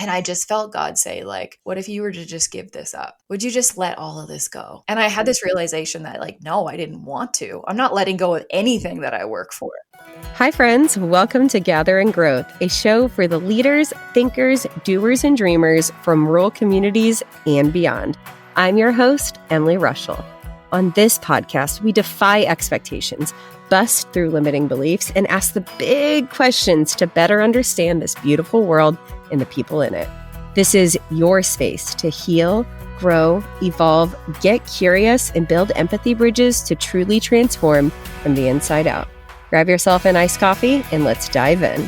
And I just felt God say, like, what if you were to just give this up? Would you just let all of this go? And I had this realization that, like, no, I didn't want to. I'm not letting go of anything that I work for. Hi, friends. Welcome to Gather and Growth, a show for the leaders, thinkers, doers, and dreamers from rural communities and beyond. I'm your host, Emily Rushell. On this podcast, we defy expectations, bust through limiting beliefs, and ask the big questions to better understand this beautiful world and the people in it. This is your space to heal, grow, evolve, get curious, and build empathy bridges to truly transform from the inside out. Grab yourself an iced coffee and let's dive in.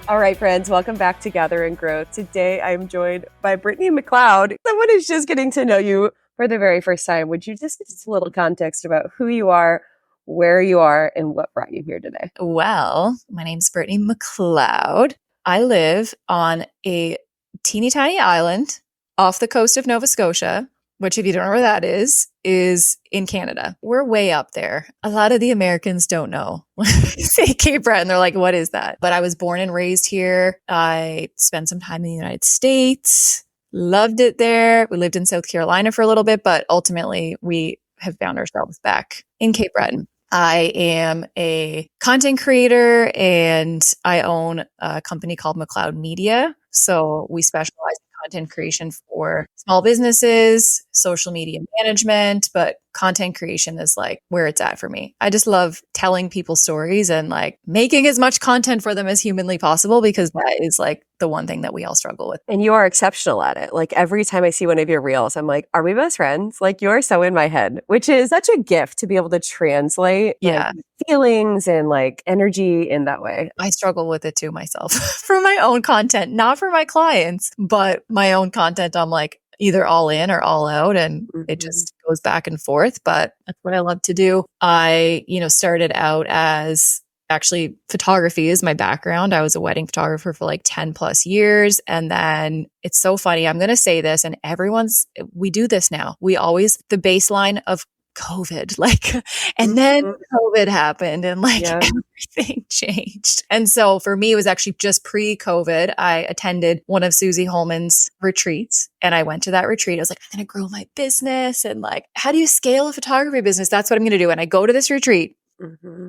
All right, friends, welcome back to Gather and Grow. Today, I'm joined by Brittany MacLeod. Someone who's just getting to know you for the very first time. Would you just give us a little context about who you are, where you are, and what brought you here today? Well, my name's Brittany MacLeod. I live on a teeny tiny island off the coast of Nova Scotia, which, if you don't know where that is in Canada. We're way up there. A lot of the Americans don't know. Say Cape Breton, they're like, what is that? But I was born and raised here. I spent some time in the United States, loved it there. We lived in South Carolina for a little bit, but ultimately we have found ourselves back in Cape Breton. I am a content creator and I own a company called MacLeod Media. So we specialize in content creation for small businesses, social media management, but content creation is like where it's at for me. I just love telling people stories and like making as much content for them as humanly possible, because that is like the one thing that we all struggle with. And you are exceptional at it. Like every time I see one of your reels, I'm like, are we best friends? Like you're so in my head, which is such a gift to be able to translate like, feelings and like energy in that way. I struggle with it too myself for my own content, not for my clients, but my own content. I'm like either all in or all out, and it just goes back and forth, but that's what I love to do. I, started out as actually photography is my background. I was a wedding photographer for like 10 plus years. And then it's so funny. I'm going to say this, and we do this now. The baseline of COVID, and then COVID happened and everything changed. And so for me, it was actually just pre-COVID. I attended one of Susie Holman's retreats and I went to that retreat. I was like, I'm going to grow my business. And like, how do you scale a photography business? That's what I'm going to do. And I go to this retreat.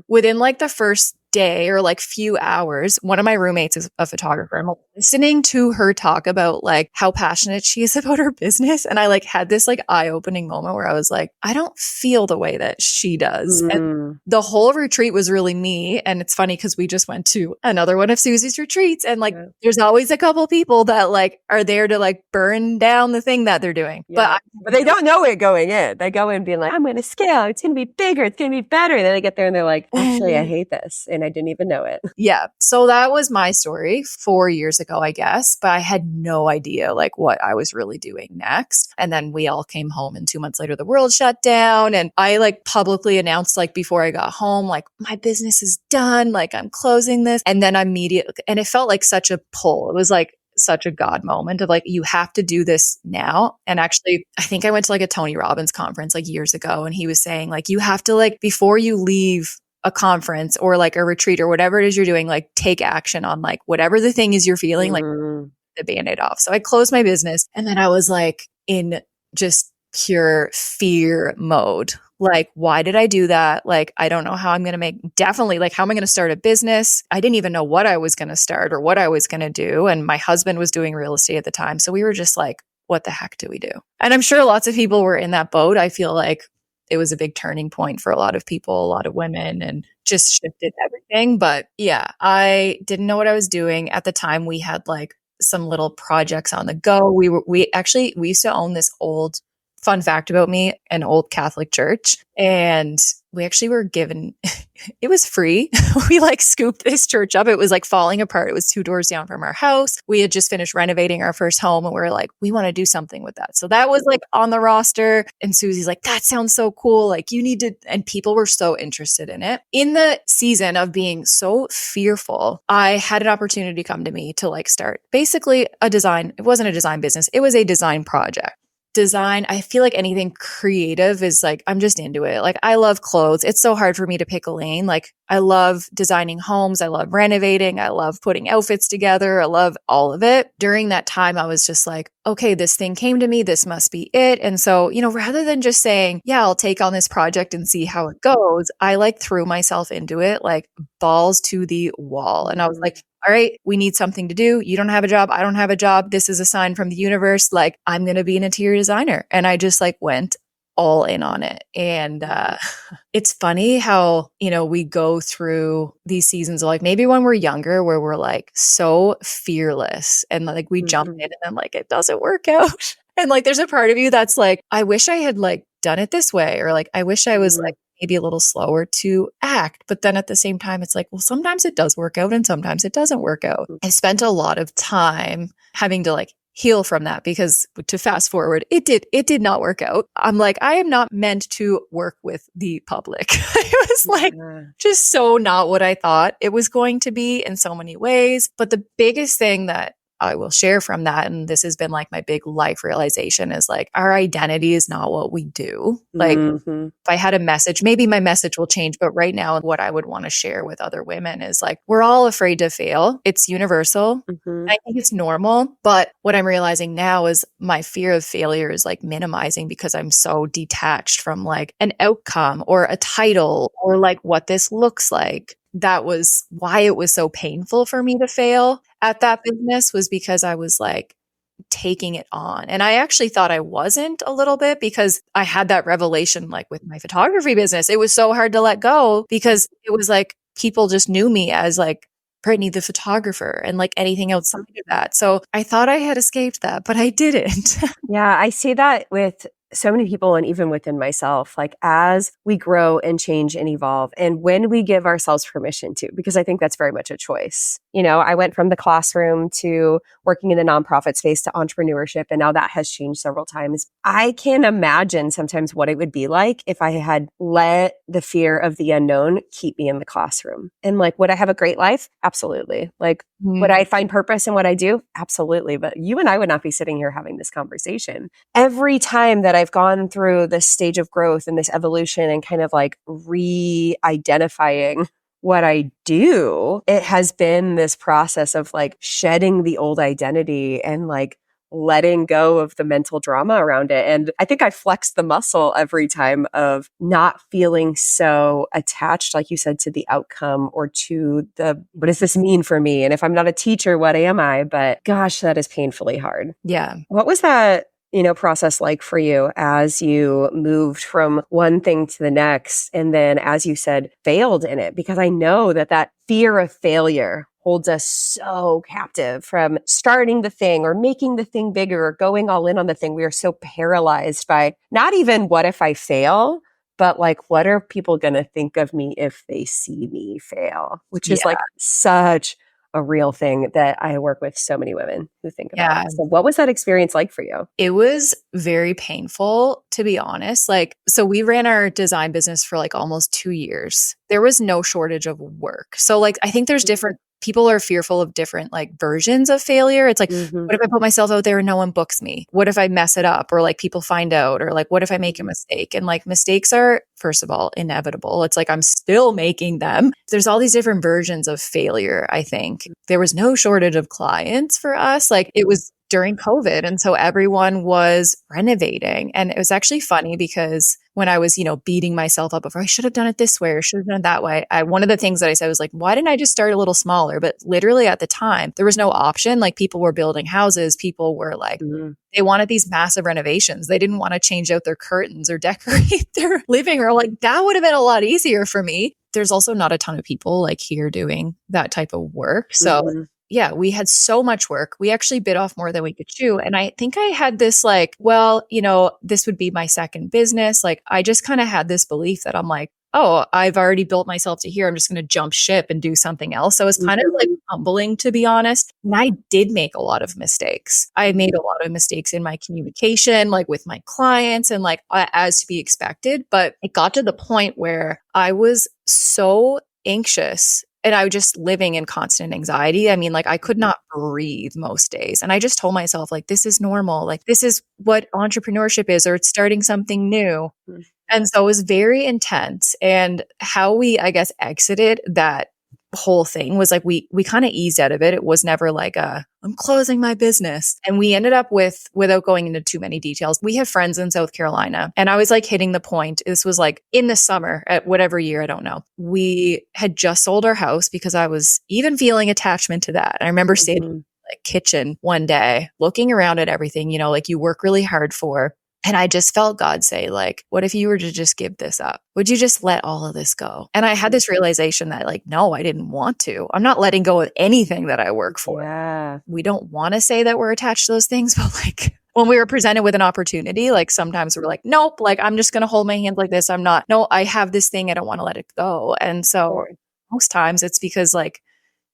Within like the first day or like few hours, one of my roommates is a photographer. I'm listening to her talk about like how passionate she is about her business. And I like had this like eye-opening moment where I was like, I don't feel the way that she does. And the whole retreat was really me. And it's funny because we just went to another one of Susie's retreats. And like, there's always a couple people that like are there to like burn down the thing that they're doing. But they don't know it going in. They go in being like, I'm going to scale. It's going to be bigger. It's going to be better. And then they get there and they're like, actually, I hate this. And I didn't even know it. Yeah. So that was my story 4 years ago, I guess, but I had no idea like what I was really doing next. And then we all came home and 2 months later, the world shut down. And I like publicly announced like before I got home, like my business is done. Like I'm closing this. And then immediately, and it felt like such a pull. It was like such a God moment of like, you have to do this now. And actually, I think I went to like a Tony Robbins conference like years ago. And he was saying like, you have to like, before you leave a conference or like a retreat or whatever it is you're doing, like take action on like whatever the thing is you're feeling, like the Band-Aid off. So I closed my business and then I was like in just pure fear mode. Like, why did I do that? Like, I don't know how I'm going to definitely like, how am I going to start a business? I didn't even know what I was going to start or what I was going to do. And my husband was doing real estate at the time. So we were just like, what the heck do we do? And I'm sure lots of people were in that boat. I feel like it was a big turning point for a lot of people, a lot of women, and just shifted everything. But yeah, I didn't know what I was doing. At the time, we had like some little projects on the go. We used to own this old, fun fact about me, an old Catholic church. And we actually were given, it was free. We like scooped this church up. It was like falling apart. It was 2 doors down from our house. We had just finished renovating our first home and we were like, we want to do something with that. So that was like on the roster. And Susie's like, that sounds so cool. Like you need to, and people were so interested in it. In the season of being so fearful, I had an opportunity come to me to like start basically a design. It wasn't a design business. It was a design project. design, I feel like anything creative is like, I'm just into it. Like I love clothes. It's so hard for me to pick a lane. Like I love designing homes. I love renovating. I love putting outfits together. I love all of it. During that time, I was just like, okay, this thing came to me. This must be it. And so, rather than just saying, yeah, I'll take on this project and see how it goes, I like threw myself into it, like balls to the wall. And I was like, all right, we need something to do. You don't have a job. I don't have a job. This is a sign from the universe. Like, I'm going to be an interior designer. And I just like went all in on it. And it's funny how, we go through these seasons of like maybe when we're younger where we're like so fearless and like we jump in and then like it doesn't work out. And like there's a part of you that's like, I wish I had like done it this way, or like I wish I was like maybe a little slower to act. But then at the same time, it's like, well, sometimes it does work out and sometimes it doesn't work out. I spent a lot of time having to like heal from that because to fast forward, it did not work out. I'm like, I am not meant to work with the public. It was like just so not what I thought it was going to be in so many ways. But the biggest thing that I will share from that, and this has been like my big life realization, is like our identity is not what we do. Like if I had a message, maybe my message will change, but right now what I would want to share with other women is like, we're all afraid to fail. It's universal. I think it's normal. But what I'm realizing now is my fear of failure is like minimizing because I'm so detached from like an outcome or a title or like what this looks like. That was why it was so painful for me to fail at that business, was because I was like taking it on. And I actually thought I wasn't a little bit because I had that revelation like with my photography business. It was so hard to let go because it was like people just knew me as like Brittany the photographer and like anything outside of that. So I thought I had escaped that, but I didn't. Yeah, I see that with so many people and even within myself, like as we grow and change and evolve and when we give ourselves permission to, because I think that's very much a choice. I went from the classroom to working in the nonprofit space to entrepreneurship, and now that has changed several times. I can imagine sometimes what it would be like if I had let the fear of the unknown keep me in the classroom. And like, would I have a great life? Absolutely. Like, would I find purpose in what I do? Absolutely. But you and I would not be sitting here having this conversation. Every time that I've gone through this stage of growth and this evolution and kind of like re-identifying what I do, it has been this process of like shedding the old identity and like letting go of the mental drama around it. And I think I flex the muscle every time of not feeling so attached, like you said, to the outcome or to what does this mean for me? And if I'm not a teacher, what am I? But gosh, that is painfully hard. Yeah. What was that process like for you as you moved from one thing to the next? And then, as you said, failed in it, because I know that fear of failure holds us so captive from starting the thing or making the thing bigger or going all in on the thing. We are so paralyzed by not even what if I fail, but like, what are people going to think of me if they see me fail? Which is like such a real thing that I work with so many women who think about. So what was that experience like for you? It was very painful, to be honest. Like, so we ran our design business for like almost 2 years. There was no shortage of work. So like, I think there's different people are fearful of different like versions of failure. It's like, what if I put myself out there and no one books me? What if I mess it up? Or like people find out? Or like, what if I make a mistake? And like mistakes are, first of all, inevitable. It's like, I'm still making them. There's all these different versions of failure, I think. There was no shortage of clients for us. Like it was during COVID. And so everyone was renovating. And it was actually funny because when I was, beating myself up over, I should have done it this way or should have done it that way. One of the things that I said was like, why didn't I just start a little smaller? But literally at the time, there was no option. Like people were building houses. People were like, they wanted these massive renovations. They didn't want to change out their curtains or decorate their living room. Like that would have been a lot easier for me. There's also not a ton of people like here doing that type of work. So yeah, we had so much work. We actually bit off more than we could chew. And I think I had this like, well, this would be my second business. Like I just kind of had this belief that I'm like, oh, I've already built myself to here. I'm just going to jump ship and do something else. So it's kind of like humbling, to be honest. And I did make a lot of mistakes. I made a lot of mistakes in my communication, like with my clients and like as to be expected. But it got to the point where I was so anxious And I was just living in constant anxiety. I mean, like I could not breathe most days. And I just told myself, like, this is normal. Like, this is what entrepreneurship is, or it's starting something new. Mhm. And so it was very intense. And how we, I guess, exited that whole thing was like we kind of eased out of it. It was never like I'm closing my business. And we ended up with, without going into too many details, we have friends in South Carolina. And I was like hitting the point. This was like in the summer at whatever year, I don't know. We had just sold our house because I was even feeling attachment to that. I remember sitting in the kitchen one day, looking around at everything, you know, like you work really hard for. And I just felt God say, like, what if you were to just give this up? Would you just let all of this go? And I had this realization that, like, no, I didn't want to. I'm not letting go of anything that I work for. Yeah. We don't want to say that we're attached to those things, but like when we were presented with an opportunity, like sometimes we're like, nope, like I'm just going to hold my hands like this. I'm not, no, I have this thing. I don't want to let it go. And so most times it's because like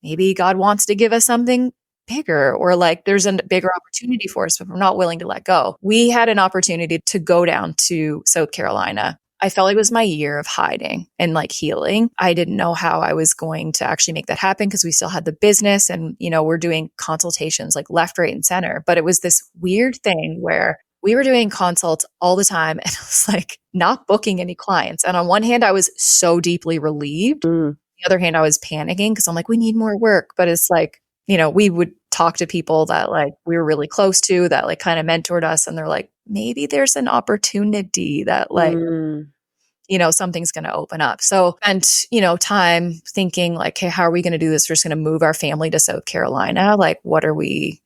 maybe God wants to give us something bigger, or like there's a bigger opportunity for us, but we're not willing to let go. We had an opportunity to go down to South Carolina. I felt like it was my year of hiding and like healing. I didn't know how I was going to actually make that happen because we still had the business and, you know, we're doing consultations like left, right, and center. But it was this weird thing where we were doing consults all the time and it was like not booking any clients. And on one hand, I was so deeply relieved. On the other hand, I was panicking because I'm like, we need more work. But it's like, you know, we would talk to people that like we were really close to that like kind of mentored us. And they're like, maybe there's an opportunity that like, you know, something's going to open up. So, and, you know, time thinking like, hey, how are we going to do this? We're just going to move our family to South Carolina. Like, what are we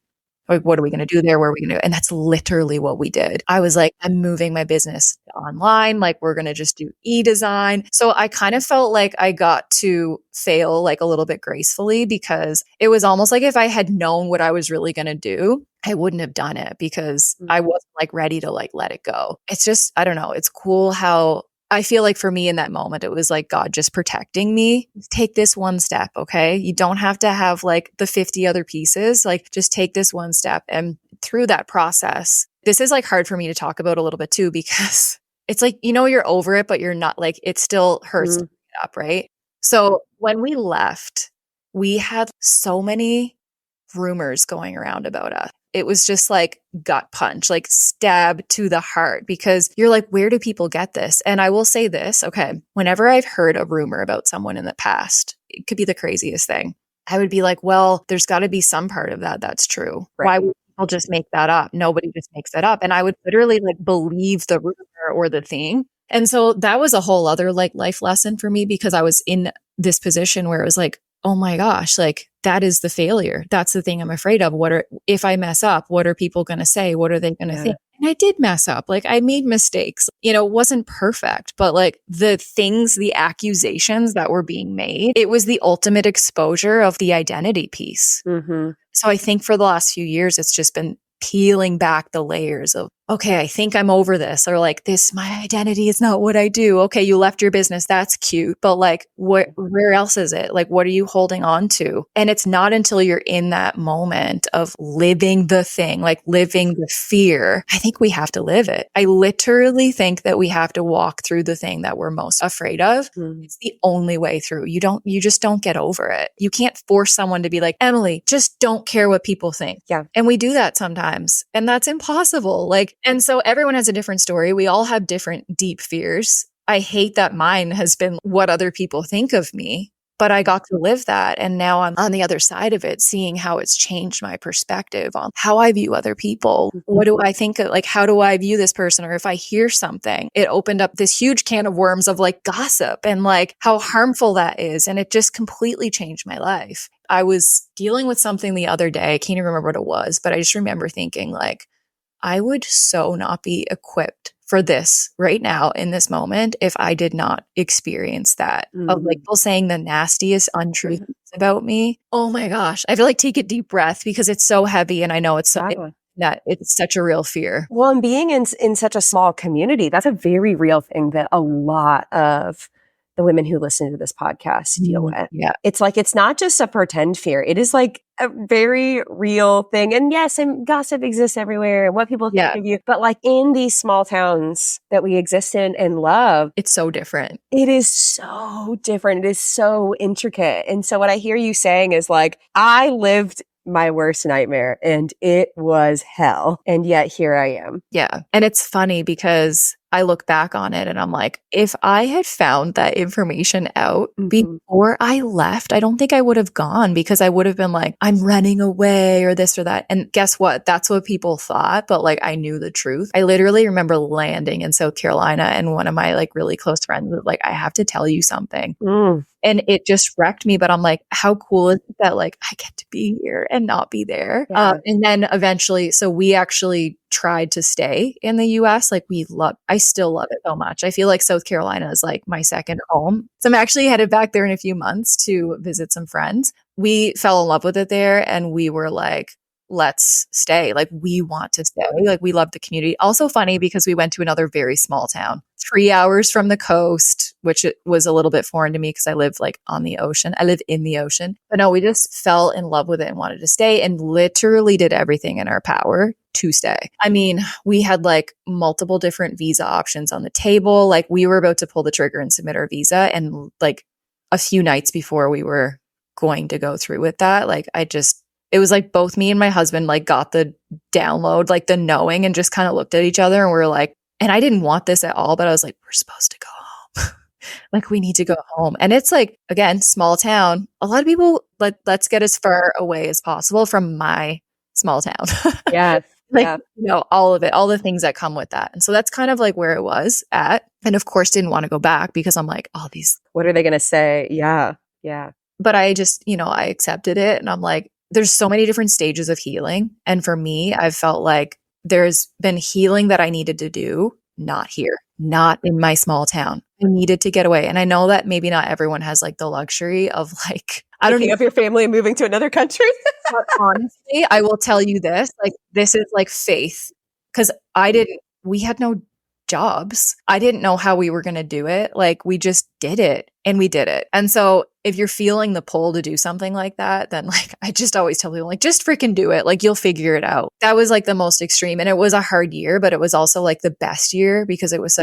going to do there? Where are we going to do? And that's literally what we did. I was like, I'm moving my business online. Like we're going to just do e-design. So I kind of felt like I got to fail like a little bit gracefully because it was almost like if I had known what I was really going to do, I wouldn't have done it because I wasn't like ready to like let it go. It's just, I don't know. It's cool how I feel like for me in that moment, it was like God just protecting me. Take this one step, okay? You don't have to have like the 50 other pieces. Like just take this one step. And through that process, this is like hard for me to talk about a little bit too, because it's like, you know, you're over it, but you're not like, it still hurts to pick it up, right? So when we left, we had so many rumors going around about us. It was just like gut punch, like stab to the heart, because you're like, where do people get this? And I will say this, okay, whenever I've heard a rumor about someone in the past, it could be the craziest thing. I would be like, well, there's got to be some part of that that's true. Right. Why would people just make that up? Nobody just makes that up. And I would literally like believe the rumor or the thing. And so that was a whole other like life lesson for me, because I was in this position where it was like, oh my gosh, like that is the failure. That's the thing I'm afraid of. If I mess up, what are people going to say? What are they going to think? And I did mess up. Like I made mistakes, you know, it wasn't perfect, but like the things, the accusations that were being made, it was the ultimate exposure of the identity piece. So I think for the last few years, it's just been peeling back the layers of, okay, I think I'm over this, or like this, my identity is not what I do. Okay, you left your business. That's cute. But like, where else is it? Like, what are you holding on to? And it's not until you're in that moment of living the thing, like living the fear. I think we have to live it. I literally think that we have to walk through the thing that we're most afraid of. It's the only way through. You just don't get over it. You can't force someone to be like, Emily, just don't care what people think. Yeah. And we do that sometimes. And that's impossible. Like, and so everyone has a different story. We all have different deep fears. I hate that mine has been what other people think of me, but I got to live that. And now I'm on the other side of it, seeing how it's changed my perspective on how I view other people. What do I think of, like, how do I view this person? Or if I hear something, it opened up this huge can of worms of like gossip and like how harmful that is. And it just completely changed my life. I was dealing with something the other day. I can't even remember what it was, but I just remember thinking like, I would so not be equipped for this right now in this moment if I did not experience that of like people saying the nastiest untruths about me. Oh my gosh. I feel like take a deep breath because it's so heavy. And I know it's that it's such a real fear. Well, and being in such a small community, that's a very real thing that a lot of the women who listen to this podcast deal with. Yeah. It's like, it's not just a pretend fear. It is like a very real thing. And yes, and gossip exists everywhere and what people think of you. But like in these small towns that we exist in and love, it's so different. It is so different. It is so intricate. And so what I hear you saying is like, I lived my worst nightmare and it was hell. And yet here I am. Yeah. And it's funny because I look back on it and I'm like, if I had found that information out before I left, I don't think I would have gone, because I would have been like, I'm running away or this or that. And guess what? That's what people thought. But like, I knew the truth. I literally remember landing in South Carolina and one of my like really close friends was like, I have to tell you something. And it just wrecked me. But I'm like, how cool is it that like I get to be here and not be there? Yeah. And then eventually, so we actually tried to stay in the US. Like I still love it so much. I feel like South Carolina is like my second home. So I'm actually headed back there in a few months to visit some friends. We fell in love with it there and we were like, let's stay. Like we want to stay. Like we love the community. Also funny because we went to another very small town, 3 hours from the coast, which it was a little bit foreign to me because I live like on the ocean. I live in the ocean. But no, we just fell in love with it and wanted to stay and literally did everything in our power to stay. I mean, we had like multiple different visa options on the table. Like we were about to pull the trigger and submit our visa. And like a few nights before we were going to go through with that, like it was like both me and my husband like got the download, like the knowing, and just kind of looked at each other and we're like, and I didn't want this at all, but I was like, we're supposed to go home. Like we need to go home. And it's like, again, small town. A lot of people let's get as far away as possible from my small town. Yes. Like, you know, all of it, all the things that come with that. And so that's kind of like where it was at. And of course, didn't want to go back because I'm like, oh, what are they going to say? Yeah. Yeah. But I just, you know, I accepted it and I'm like, there's so many different stages of healing. And for me, I've felt like there's been healing that I needed to do, not here, not in my small town. I needed to get away. And I know that maybe not everyone has like the luxury of like, I don't know, of your family and moving to another country. But honestly, I will tell you this, like, this is like faith, because we had no jobs. I didn't know how we were going to do it. Like we just did it and we did it. And so if you're feeling the pull to do something like that, then like, I just always tell people like, just freaking do it. Like you'll figure it out. That was like the most extreme. And it was a hard year, but it was also like the best year because it was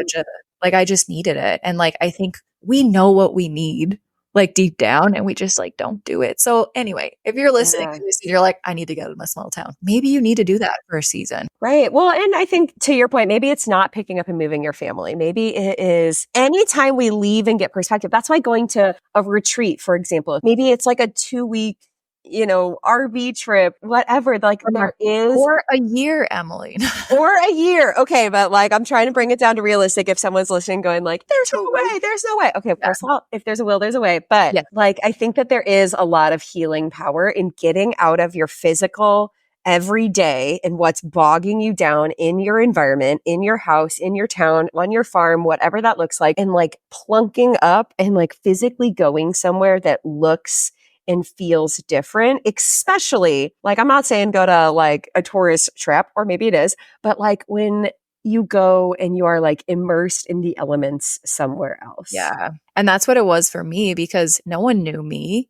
like, I just needed it. And like, I think we know what we need like deep down and we just like don't do it. So anyway, if you're listening to this and you're like, I need to get out of my small town, maybe you need to do that for a season. Right. Well, and I think to your point, maybe it's not picking up and moving your family. Maybe it is anytime we leave and get perspective. That's why going to a retreat, for example, maybe it's like a 2-week, you know, RV trip, whatever. Like there is. Or a year, Emily. Or a year. Okay. But like, I'm trying to bring it down to realistic. If someone's listening going like, there's no way, there's no way. Okay. First of all, if there's a will, there's a way. But like, I think that there is a lot of healing power in getting out of your physical every day and what's bogging you down in your environment, in your house, in your town, on your farm, whatever that looks like, and like plunking up and like physically going somewhere that looks and feels different, especially like, I'm not saying go to like a tourist trap, or maybe it is, but like when you go and you are like immersed in the elements somewhere else. Yeah. And that's what it was for me because no one knew me.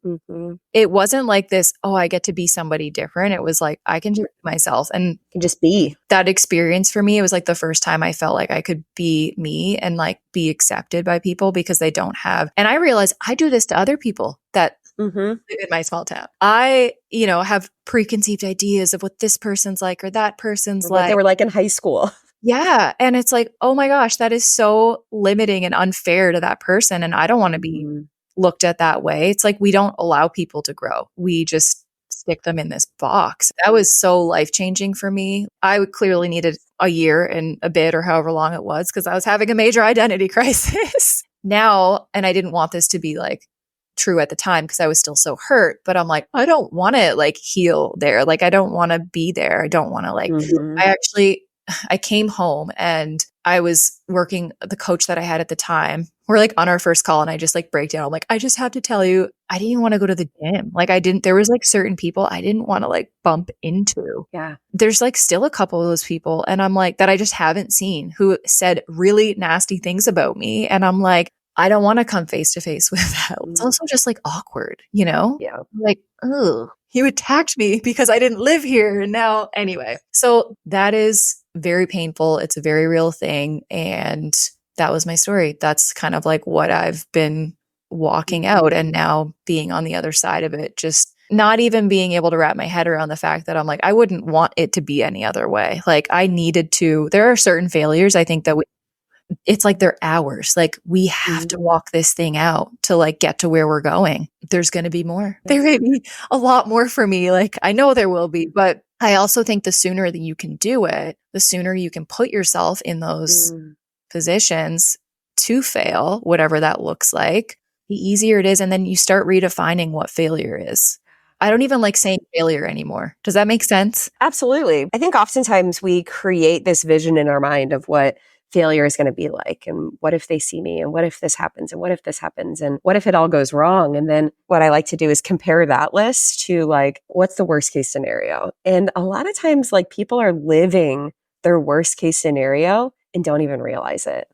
It wasn't like this, oh, I get to be somebody different. It was like, I can just be myself and can just be. That experience for me, it was like the first time I felt like I could be me and like be accepted by people because they don't have. And I realized I do this to other people that live in my small town. I, you know, have preconceived ideas of what this person's like or that person's or what like. they were like in high school. Yeah. And it's like, oh my gosh, that is so limiting and unfair to that person. And I don't want to be looked at that way. It's like we don't allow people to grow. We just stick them in this box. That was so life-changing for me. I clearly needed a year and a bit or however long it was because I was having a major identity crisis now. And I didn't want this to be like true at the time because I was still so hurt, but I'm like, I don't want to like heal there. Like, I don't want to be there. I don't want to like, I came home and I was working, the coach that I had at the time, we're like on our first call and I just like break down. I'm like, I just have to tell you, I didn't even want to go to the gym. Like there was like certain people I didn't want to like bump into. Yeah. There's like still a couple of those people. And I'm like, that I just haven't seen who said really nasty things about me. And I'm like, I don't want to come face to face with that. It's also just like awkward, you know? Yeah. Like, oh, you attacked me because I didn't live here. And now, anyway, so that is very painful. It's a very real thing. And that was my story. That's kind of like what I've been walking out, and now being on the other side of it, just not even being able to wrap my head around the fact that I'm like, I wouldn't want it to be any other way. Like I needed to, there are certain failures I think that it's like they're ours. Like we have to walk this thing out to like get to where we're going. There's going to be more. There may be a lot more for me. Like I know there will be, but I also think the sooner that you can do it, the sooner you can put yourself in those positions to fail, whatever that looks like, the easier it is. And then you start redefining what failure is. I don't even like saying failure anymore. Does that make sense? Absolutely. I think oftentimes we create this vision in our mind of what failure is going to be like. And what if they see me? And what if this happens? And what if this happens? And what if it all goes wrong? And then what I like to do is compare that list to like, what's the worst case scenario? And a lot of times, like people are living their worst case scenario and don't even realize it.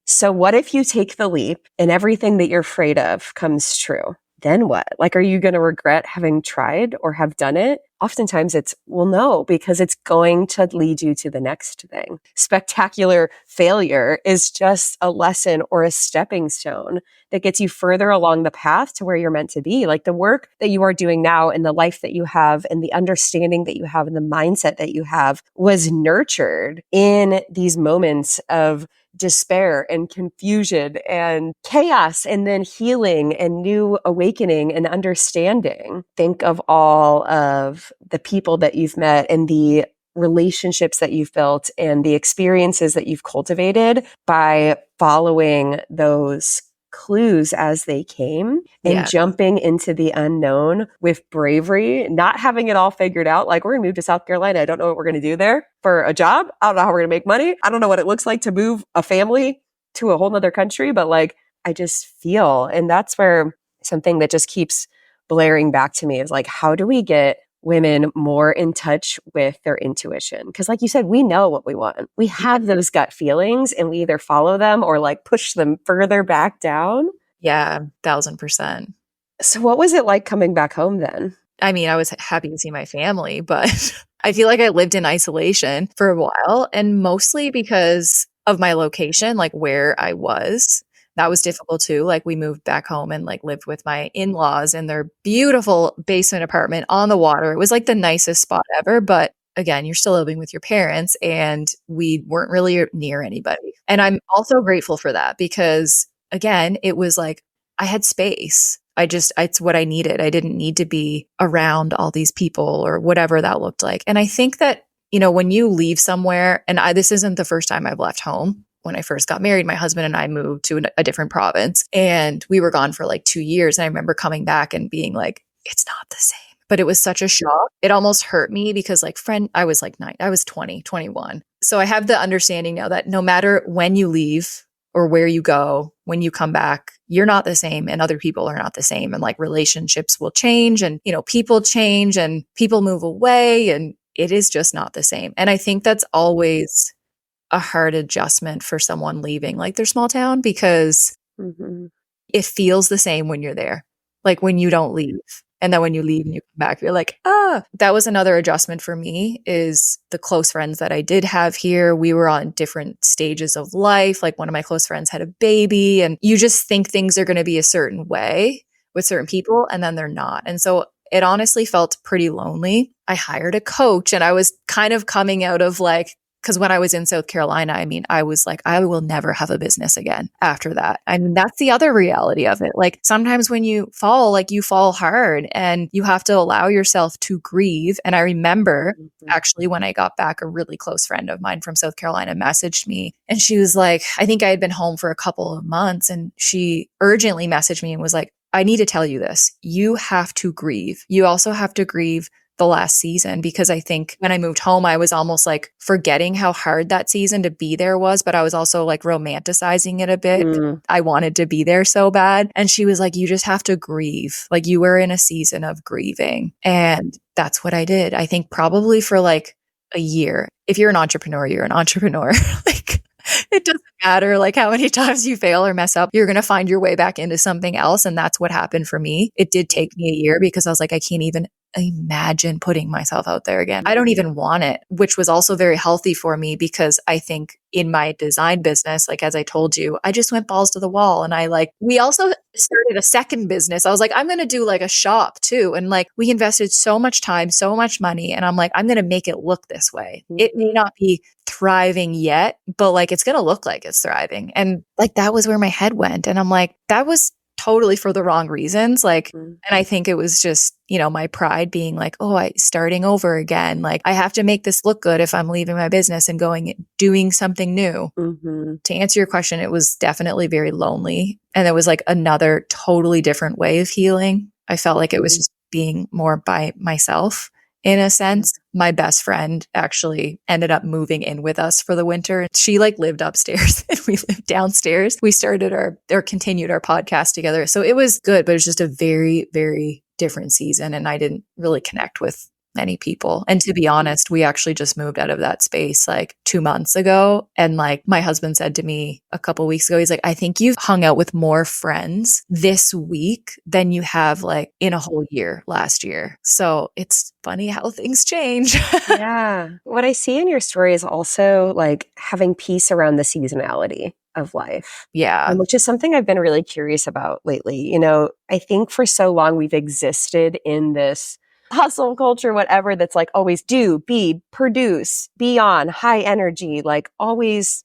So what if you take the leap and everything that you're afraid of comes true? Then what? Like, are you going to regret having tried or have done it? Oftentimes it's, well, no, because it's going to lead you to the next thing. Spectacular failure is just a lesson or a stepping stone that gets you further along the path to where you're meant to be. Like the work that you are doing now and the life that you have and the understanding that you have and the mindset that you have was nurtured in these moments of despair and confusion and chaos, and then healing and new awakening and understanding. Think of all of the people that you've met and the relationships that you've built and the experiences that you've cultivated by following those clues as they came and jumping into the unknown with bravery, not having it all figured out. Like, we're going to move to South Carolina. I don't know what we're going to do there for a job. I don't know how we're going to make money. I don't know what it looks like to move a family to a whole nother country, but like, I just feel, and that's where something that just keeps blaring back to me is like, how do we get women more in touch with their intuition? Because like you said, we know what we want. We have those gut feelings and we either follow them or like push them further back down. Yeah, 1000%. So what was it like coming back home then? I mean, I was happy to see my family, but I feel like I lived in isolation for a while, and mostly because of my location, like where I was. That was difficult too. Like we moved back home and like lived with my in-laws in their beautiful basement apartment on the water. It was like the nicest spot ever. But again, you're still living with your parents and we weren't really near anybody. And I'm also grateful for that because again, it was like I had space. It's what I needed. I didn't need to be around all these people or whatever that looked like. And I think that, you know, when you leave somewhere, and this isn't the first time I've left home. When I first got married, my husband and I moved to a different province and we were gone for like 2 years. And I remember coming back and being like, it's not the same. But it was such a shock. It almost hurt me because I was like 9, I was 20, 21. So I have the understanding now that no matter when you leave or where you go, when you come back, you're not the same and other people are not the same. And like relationships will change and, you know, people change and people move away and it is just not the same. And I think that's always a hard adjustment for someone leaving like their small town because it feels the same when you're there, like when you don't leave. And then when you leave and you come back, you're like, that was another adjustment for me is the close friends that I did have here. We were on different stages of life. Like one of my close friends had a baby and you just think things are going to be a certain way with certain people and then they're not. And so it honestly felt pretty lonely. I hired a coach and I was kind of coming out of like, because when I was in South Carolina, I mean, I was like, I will never have a business again after that. I mean, that's the other reality of it. Like sometimes when you fall, like you fall hard and you have to allow yourself to grieve. And I remember actually when I got back, a really close friend of mine from South Carolina messaged me and she was like, I think I had been home for a couple of months and she urgently messaged me and was like, I need to tell you this. You have to grieve. You also have to grieve the last season, because I think when I moved home, I was almost like forgetting how hard that season to be there was, but I was also like romanticizing it a bit. I wanted to be there so bad. And she was like, you just have to grieve. Like you were in a season of grieving. And that's what I did. I think probably for like a year. If you're an entrepreneur, you're an entrepreneur. Like It doesn't matter like how many times you fail or mess up, you're going to find your way back into something else. And that's what happened for me. It did take me a year because I was like, I can't even imagine putting myself out there again. I don't even want it, which was also very healthy for me because I think in my design business, like as I told you, I just went balls to the wall. And we also started a second business. I was like, I'm going to do like a shop too. And like we invested so much time, so much money. And I'm like, I'm going to make it look this way. It may not be thriving yet, but like it's going to look like it's thriving. And like that was where my head went. And I'm like, that was totally for the wrong reasons. Like, and I think it was just, my pride being like, starting over again. Like I have to make this look good if I'm leaving my business and doing something new. To answer your question, it was definitely very lonely. And it was like another totally different way of healing. I felt like it was just being more by myself. In a sense, my best friend actually ended up moving in with us for the winter. She like lived upstairs and we lived downstairs. We continued our podcast together. So it was good, but it was just a very, very different season. And I didn't really connect with many people. And to be honest, we actually just moved out of that space like 2 months ago. And like my husband said to me a couple weeks ago, he's like, I think you've hung out with more friends this week than you have like in a whole year last year. So it's funny how things change. Yeah. What I see in your story is also like having peace around the seasonality of life. Yeah. Which is something I've been really curious about lately. I think for so long we've existed in this hustle culture, whatever, that's like always do, be, produce, be on, high energy, like always,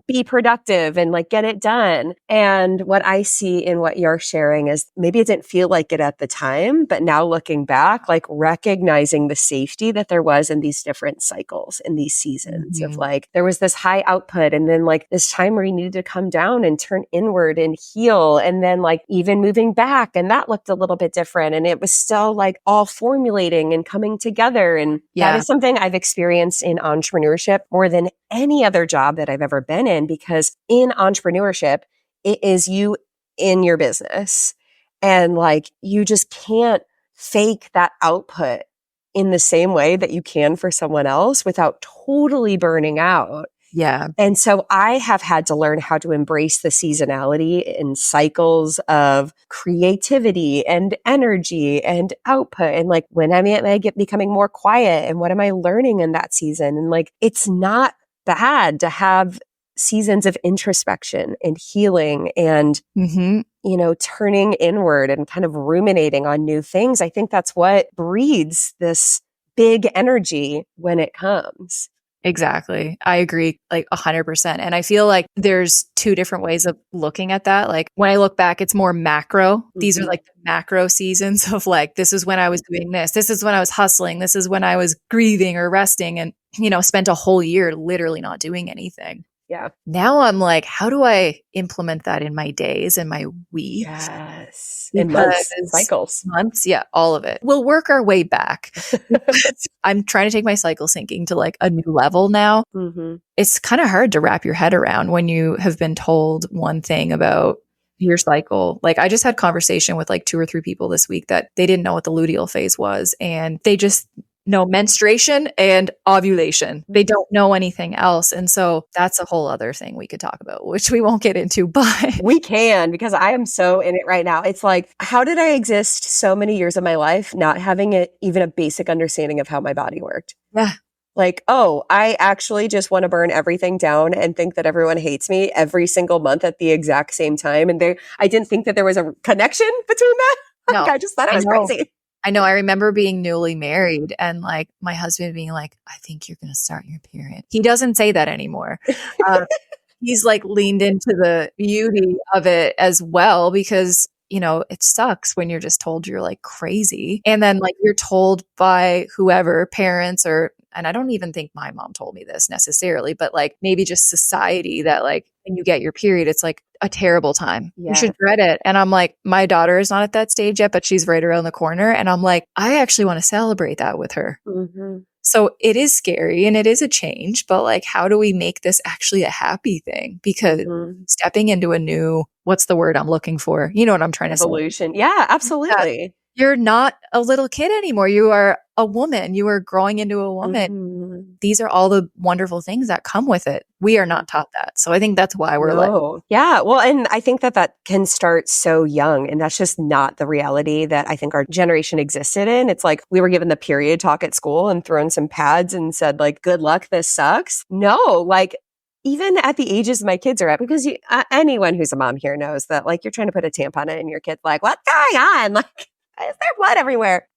be productive and like get it done. And what I see in what you're sharing is maybe it didn't feel like it at the time, but now looking back, like recognizing the safety that there was in these different cycles, in these seasons of like, there was this high output and then like this time where you needed to come down and turn inward and heal. And then like even moving back and that looked a little bit different. And it was still like all formulating and coming together. And that is something I've experienced in entrepreneurship more than any other job that I've ever been in, because in entrepreneurship, it is you in your business. And like, you just can't fake that output in the same way that you can for someone else without totally burning out. Yeah. And so I have had to learn how to embrace the seasonality and cycles of creativity and energy and output. And like, when am I becoming more quiet and what am I learning in that season? And like, it's not bad to have seasons of introspection and healing and, turning inward and kind of ruminating on new things. I think that's what breeds this big energy when it comes. Exactly. I agree like 100%. And I feel like there's two different ways of looking at that. Like when I look back, it's more macro. These are like the macro seasons of like, this is when I was doing this. This is when I was hustling. This is when I was grieving or resting and, spent a whole year literally not doing anything. Yeah. Now I'm like, how do I implement that in my days and my weeks? Yes. In months, cycles. Months. Yeah. All of it. We'll work our way back. I'm trying to take my cycle syncing to like a new level now. It's kind of hard to wrap your head around when you have been told one thing about your cycle. Like I just had conversation with like 2 or 3 people this week that they didn't know what the luteal phase was. And they just know menstruation and ovulation. They don't know anything else. And so that's a whole other thing we could talk about, which we won't get into, but we can, because I am so in it right now. It's like, how did I exist so many years of my life not having even a basic understanding of how my body worked? Yeah. Like, I actually just want to burn everything down and think that everyone hates me every single month at the exact same time. And I didn't think that there was a connection between that. No, I just thought it was crazy. I know. I remember being newly married and like my husband being like, I think you're going to start your period. He doesn't say that anymore. He's like leaned into the beauty of it as well, because it sucks when you're just told you're like crazy. And then like you're told by whoever, parents and I don't even think my mom told me this necessarily, but like maybe just society that like when you get your period, it's like a terrible time. Yeah. You should dread it. And I'm like, my daughter is not at that stage yet, but she's right around the corner. And I'm like, I actually want to celebrate that with her. So it is scary and it is a change, but like, how do we make this actually a happy thing? Because stepping into a new, what's the word I'm looking for? You know what I'm trying to say? Evolution. Yeah, absolutely. you're not a little kid anymore. You are a woman. You are growing into a woman. Mhm. These are all the wonderful things that come with it. We are not taught that. So I think that's why we're like, No. Yeah. Well, and I think that can start so young. And that's just not the reality that I think our generation existed in. It's like we were given the period talk at school and thrown some pads and said, like, good luck, this sucks. No, like, even at the ages my kids are at, because anyone who's a mom here knows that, like, you're trying to put a tampon in and your kid's like, what's going on? Like, is there blood everywhere?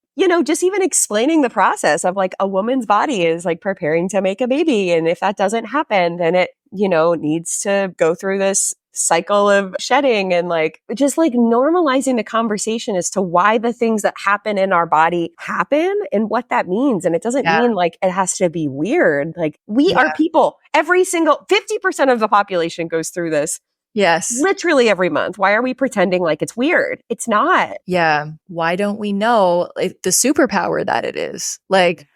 Just even explaining the process of like a woman's body is like preparing to make a baby. And if that doesn't happen, then it, needs to go through this cycle of shedding and like just like normalizing the conversation as to why the things that happen in our body happen and what that means. And it doesn't yeah, mean like it has to be weird. Like we yeah, are people. Every single 50% of the population goes through this yes. literally every month. Why are we pretending like it's weird? It's not. Yeah. Why don't we know the superpower that it is? Like,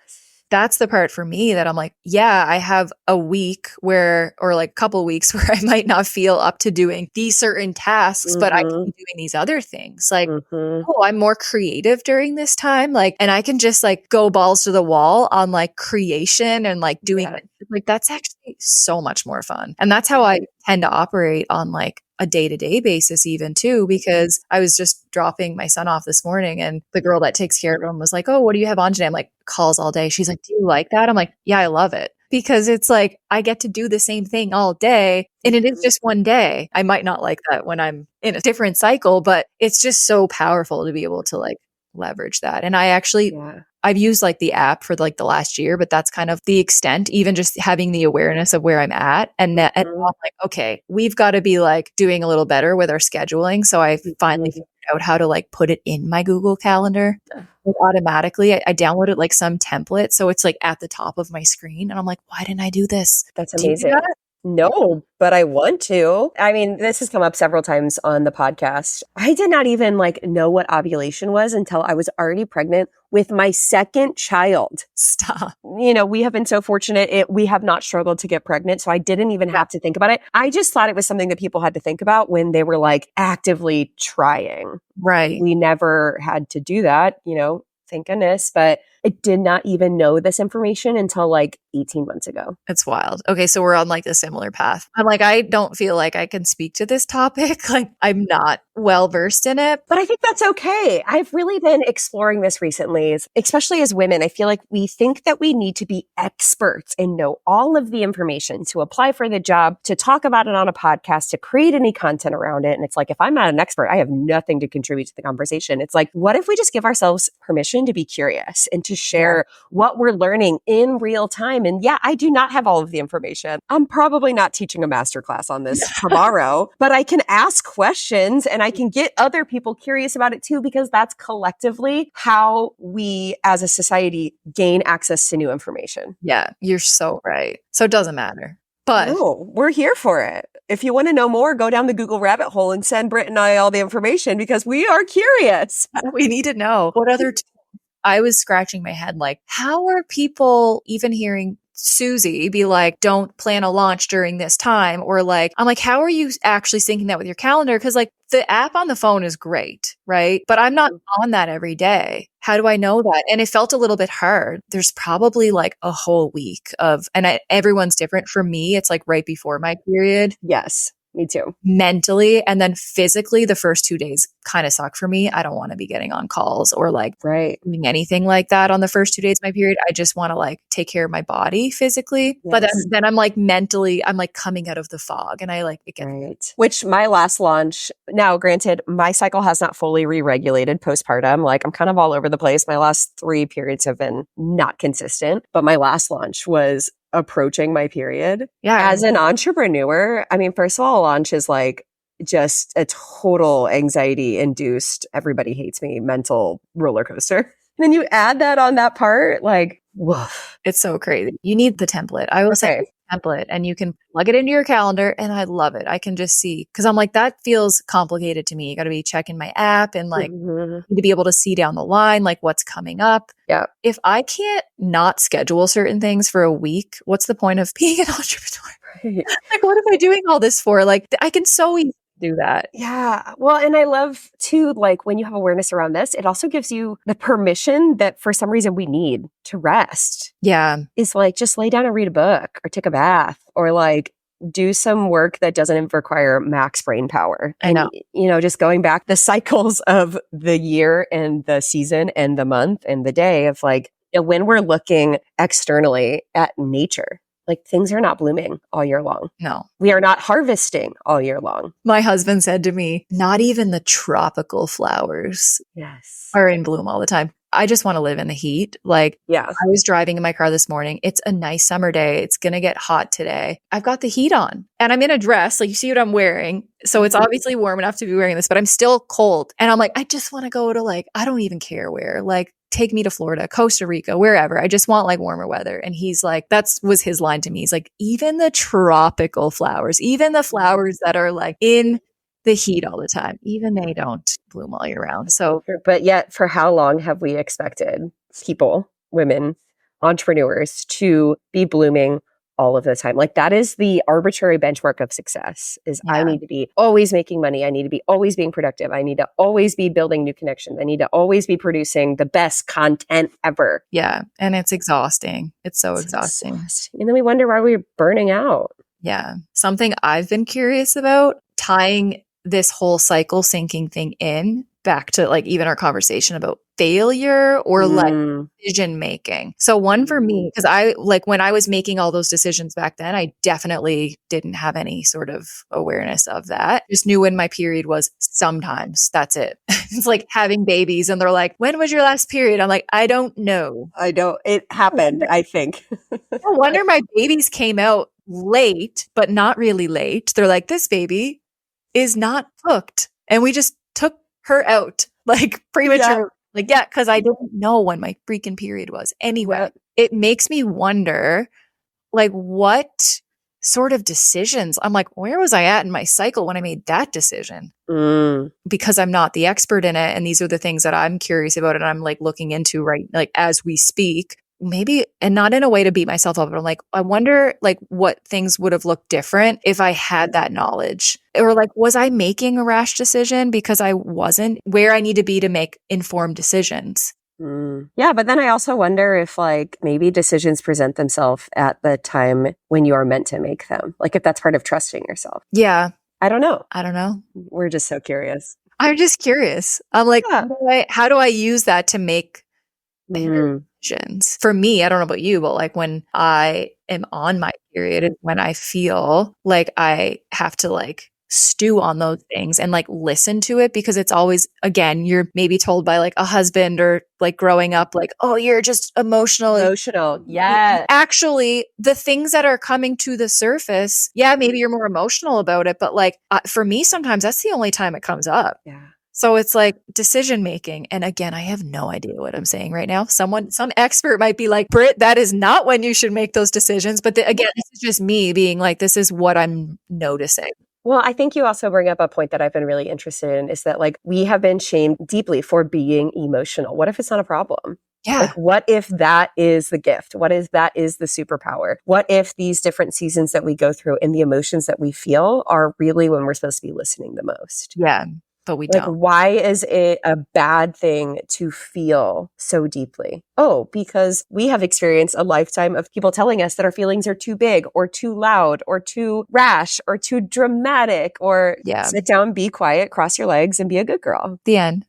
that's the part for me that I'm like, yeah, I have a week or like a couple weeks where I might not feel up to doing these certain tasks, but I can be doing these other things. Like, oh, I'm more creative during this time. Like, and I can just like go balls to the wall on like creation and like doing it. Like, that's actually so much more fun. And that's how I tend to operate on like a day-to-day basis even too, because I was just dropping my son off this morning and the girl that takes care of him was like, oh, what do you have on today? I'm like, calls all day. She's like, do you like that? I'm like, yeah, I love it. Because it's like, I get to do the same thing all day and it is just one day. I might not like that when I'm in a different cycle, but it's just so powerful to be able to like leverage that. And I actually, I've used like the app for like the last year, but that's kind of the extent, even just having the awareness of where I'm at. And I'm like, okay, we've got to be like doing a little better with our scheduling. So I finally figured out how to like put it in my Google Calendar like, automatically. I downloaded like some template. So it's like at the top of my screen. And I'm like, why didn't I do this? That's Do you do amazing. that? No, but I want to. I mean, this has come up several times on the podcast. I did not even like know what ovulation was until I was already pregnant with my second child. Stop. We have been so fortunate. We have not struggled to get pregnant. So I didn't even have to think about it. I just thought it was something that people had to think about when they were like actively trying. Right. We never had to do that, thank goodness. But I did not even know this information until like 18 months ago. It's wild. Okay, so we're on like a similar path. I'm like, I don't feel like I can speak to this topic. Like, I'm not well versed in it. But I think that's okay. I've really been exploring this recently, especially as women. I feel like we think that we need to be experts and know all of the information to apply for the job, to talk about it on a podcast, to create any content around it. And it's like, if I'm not an expert, I have nothing to contribute to the conversation. It's like, what if we just give ourselves permission to be curious and to share what we're learning in real time? And yeah, I do not have all of the information. I'm probably not teaching a masterclass on this tomorrow, but I can ask questions and I can get other people curious about it too, because that's collectively how we as a society gain access to new information. Yeah, you're so right. So it doesn't matter. But no, we're here for it. If you want to know more, go down the Google rabbit hole and send Britt and I all the information because we are curious. We need to know what other I was scratching my head like, how are people even hearing Susie be like, don't plan a launch during this time? Or like, I'm like, how are you actually syncing that with your calendar? Because like the app on the phone is great, right? But I'm not on that every day. How do I know that? And it felt a little bit hard. There's probably like a whole week of, and everyone's different. For me, it's like right before my period. Yes. Me too. Mentally. And then physically, the first 2 days kind of suck for me. I don't want to be getting on calls or like doing anything like that on the first 2 days of my period. I just want to like take care of my body physically. Yes. But then I'm like mentally, I'm like coming out of the fog and I like it gets Which my last launch, now granted, my cycle has not fully re-regulated postpartum. Like I'm kind of all over the place. My last 3 periods have been not consistent, but my last launch was approaching my period. As an entrepreneur, I mean, first of all, a launch is like just a total anxiety induced, everybody hates me, mental roller coaster. And then you add that on that part, like, woof. It's so crazy. You need the template. I will say template and you can plug it into your calendar and I love it. I can just see, because I'm like, that feels complicated to me. You got to be checking my app and like need to be able to see down the line, like what's coming up. Yeah. If I can't not schedule certain things for a week, what's the point of being an entrepreneur? Like, what am I doing all this for? Like, I can so easily do that. Yeah. Well, and I love too, like when you have awareness around this, it also gives you the permission that for some reason we need to rest. Yeah. Is like just lay down and read a book or take a bath or like do some work that doesn't require max brain power. I know. Just going back the cycles of the year and the season and the month and the day of like, when we're looking externally at nature, like things are not blooming all year long. No. We are not harvesting all year long. My husband said to me, not even the tropical flowers are in bloom all the time. I just want to live in the heat. Like, Yeah. I was driving in my car this morning. It's a nice summer day. It's going to get hot today. I've got the heat on and I'm in a dress. Like, you see what I'm wearing. So it's obviously warm enough to be wearing this, but I'm still cold. And I'm like, I just want to go to like, I don't even care where, like, take me to Florida, Costa Rica, wherever. I just want like warmer weather. And he's like, was his line to me. He's like, even the tropical flowers, even the flowers that are like in the heat all the time, even they don't bloom all year round. So, but yet for how long have we expected people, women, entrepreneurs to be blooming all of the time? Like that is the arbitrary benchmark of success is I need to be always making money. I need to be always being productive. I need to always be building new connections. I need to always be producing the best content ever. Yeah. And it's exhausting. It's so exhausting. And then we wonder why we're burning out. Yeah. Something I've been curious about, tying this whole cycle syncing thing in back to like even our conversation about failure or like decision making. So one for me, because I like when I was making all those decisions back then, I definitely didn't have any sort of awareness of that. Just knew when my period was sometimes. That's it. It's like having babies and they're like, when was your last period? I'm like, I don't know. It happened, I think. No wonder my babies came out late, but not really late. They're like, this baby is not hooked. And we just took her out like premature. Yeah. Like, yeah, because I didn't know when my freaking period was. Anyway, it makes me wonder, like, what sort of decisions? I'm like, where was I at in my cycle when I made that decision? Because I'm not the expert in it. And these are the things that I'm curious about and I'm like looking into right, like as we speak. Maybe, and not in a way to beat myself up, but I'm like, I wonder like what things would have looked different if I had that knowledge. Or like, was I making a rash decision because I wasn't where I need to be to make informed decisions? Yeah, but then I also wonder if like maybe decisions present themselves at the time when you are meant to make them. Like if that's part of trusting yourself. Yeah. I don't know. We're just so curious. I'm just curious. I'm like, how do I use that to make better decisions? For me, I don't know about you, but like when I am on my period and when I feel like I have to like stew on those things and like listen to it, because it's always, again, you're maybe told by like a husband or like growing up, like, oh, you're just emotional. Yeah. Actually, the things that are coming to the surface, yeah, maybe you're more emotional about it, but like for me, sometimes that's the only time it comes up. Yeah. So it's like decision making. And again, I have no idea what I'm saying right now. Some expert might be like, Britt, that is not when you should make those decisions. But again, this is just me being like, this is what I'm noticing. Well, I think you also bring up a point that I've been really interested in is that like we have been shamed deeply for being emotional. What if it's not a problem? Yeah. Like, what if that is the gift? What if that is the superpower? What if these different seasons that we go through and the emotions that we feel are really when we're supposed to be listening the most? Yeah. But we don't. Why is it a bad thing to feel so deeply? Oh, because we have experienced a lifetime of people telling us that our feelings are too big or too loud or too rash or too dramatic or sit down, be quiet, cross your legs and be a good girl. The end.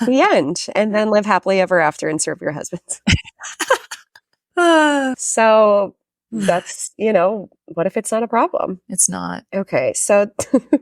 The end. And then live happily ever after and serve your husbands. So that's, what if it's not a problem? It's not. Okay. So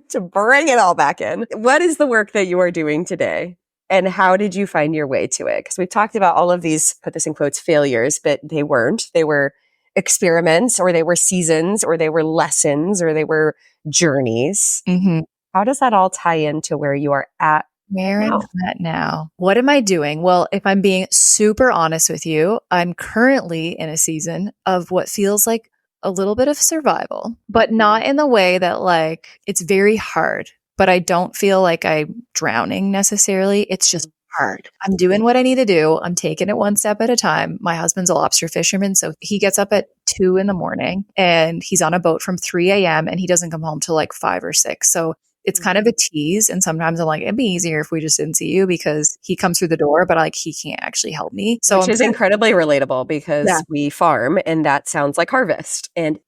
to bring it all back in, what is the work that you are doing today? And how did you find your way to it? Because we've talked about all of these, put this in quotes, failures, but they weren't. They were experiments or they were seasons or they were lessons or they were journeys. Mm-hmm. How does that all tie into where you are at? Where am I at now? What am I doing? Well, if I'm being super honest with you, I'm currently in a season of what feels like a little bit of survival, but not in the way that like it's very hard, but I don't feel like I'm drowning necessarily. It's just hard. I'm doing what I need to do. I'm taking it one step at a time. My husband's a lobster fisherman, so he gets up at 2 a.m. and he's on a boat from 3 a.m. and he doesn't come home till like 5 or 6. So it's kind of a tease. And sometimes I'm like, it'd be easier if we just didn't see you because he comes through the door, but like he can't actually help me. So Which is incredibly relatable because we farm and that sounds like harvest. And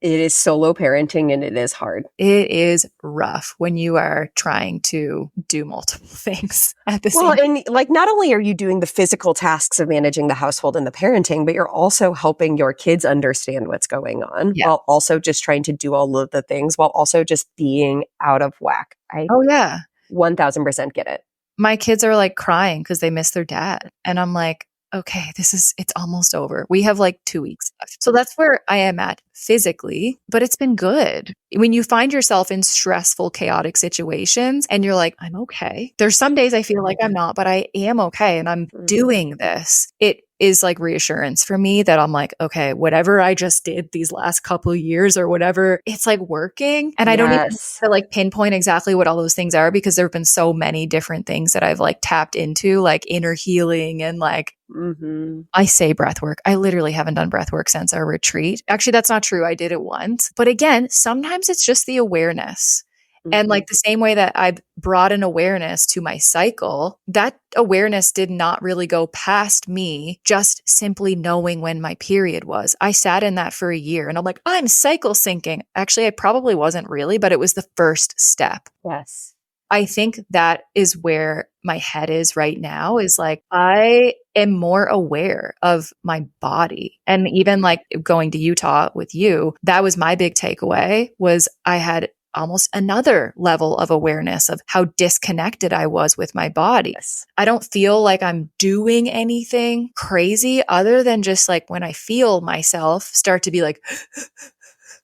it is solo parenting and it is hard. It is rough when you are trying to do multiple things at the same time. And like not only are you doing the physical tasks of managing the household and the parenting, but you're also helping your kids understand what's going on while also just trying to do all of the things while also just being out of whack. I 1000% get it. My kids are like crying because they miss their dad. And I'm like, okay, it's almost over. We have like 2 weeks left. So that's where I am at physically, but it's been good. When you find yourself in stressful, chaotic situations and you're like, I'm okay. There's some days I feel like I'm not, but I am okay. And I'm doing this. It is like reassurance for me that I'm like, okay, whatever I just did these last couple of years or whatever, it's like working. And I don't even to like pinpoint exactly what all those things are because there have been so many different things that I've like tapped into, like inner healing and like, I say breath work. I literally haven't done breath work since our retreat. Actually, that's not true. I did it once. But again, sometimes it's just the awareness. And like the same way that I've brought an awareness to my cycle, that awareness did not really go past me just simply knowing when my period was. I sat in that for a year and I'm like, I'm cycle syncing. Actually, I probably wasn't really, but it was the first step. Yes. I think that is where my head is right now is like, I am more aware of my body. And even like going to Utah with you, that was my big takeaway was I had almost another level of awareness of how disconnected I was with my body. I don't feel like I'm doing anything crazy other than just like when I feel myself start to be like,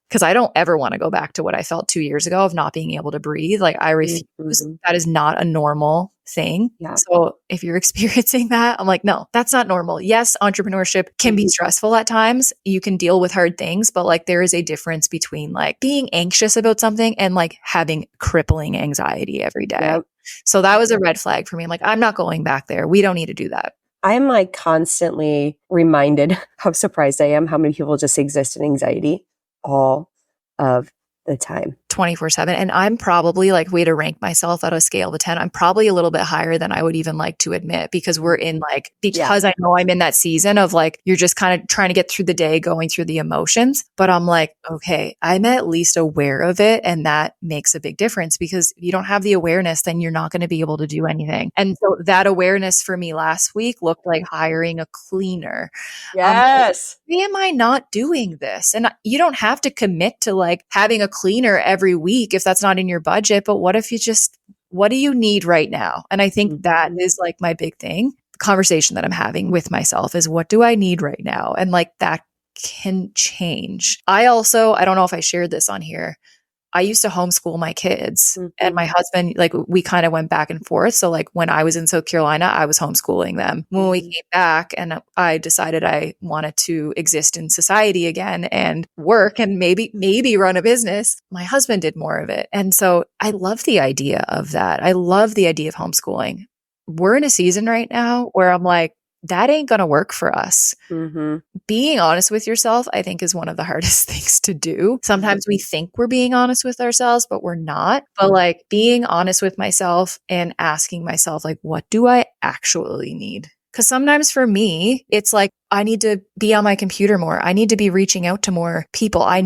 because I don't ever want to go back to what I felt 2 years ago of not being able to breathe. Like I refuse. That is not a normal thing. So if you're experiencing that, I'm like, no, that's not normal. Yes, entrepreneurship can be stressful at times. You can deal with hard things, but like there is a difference between like being anxious about something and like having crippling anxiety every day. So that was a red flag for me. I'm like, I'm not going back there. We don't need to do that. I'm like constantly reminded how surprised I am how many people just exist in anxiety all of the time. 24/7. And I'm probably like, way to rank myself out of a scale of 10, I'm probably a little bit higher than I would even like to admit because we're in like, because I know I'm in that season of like, you're just kind of trying to get through the day, going through the emotions. But I'm like, okay, I'm at least aware of it. And that makes a big difference because if you don't have the awareness, then you're not going to be able to do anything. And so that awareness for me last week looked like hiring a cleaner. Yes. Why am I not doing this? And you don't have to commit to like having a cleaner every week if that's not in your budget. But what if you just, what do you need right now? And I think that is like my big thing. The conversation that I'm having with myself is what do I need right now? And like that can change. I don't know if I shared this on here. I used to homeschool my kids and my husband, like we kind of went back and forth. So like when I was in South Carolina, I was homeschooling them. When we came back and I decided I wanted to exist in society again and work and maybe run a business, my husband did more of it. And so I love the idea of that. I love the idea of homeschooling. We're in a season right now where I'm like, that ain't going to work for us. Being honest with yourself, I think, is one of the hardest things to do. Sometimes we think we're being honest with ourselves, but we're not. But like being honest with myself and asking myself, like, what do I actually need? Because sometimes for me, it's like, I need to be on my computer more. I need to be reaching out to more people. I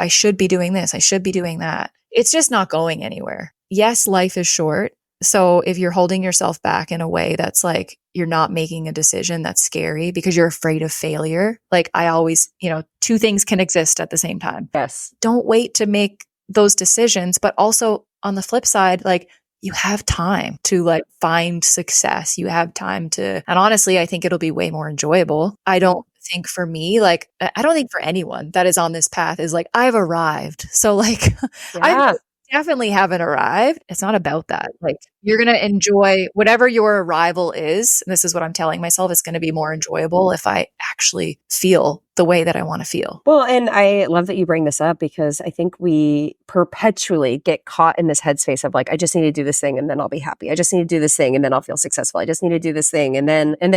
should be doing this. I should be doing that. It's just not going anywhere. Yes, life is short. So if you're holding yourself back in a way that's like, you're not making a decision that's scary because you're afraid of failure. Like I always, two things can exist at the same time. Yes. Don't wait to make those decisions. But also on the flip side, like you have time to like find success. You have time to, and honestly, I think it'll be way more enjoyable. I don't think for me, like, I don't think for anyone that is on this path is like, I've arrived. So like, I definitely haven't arrived. It's not about that. Like you're going to enjoy whatever your arrival is. And this is what I'm telling myself. It's going to be more enjoyable if I actually feel the way that I want to feel. Well, and I love that you bring this up because I think we perpetually get caught in this headspace of like, I just need to do this thing and then I'll be happy. I just need to do this thing and then I'll feel successful. I just need to do this thing and then, and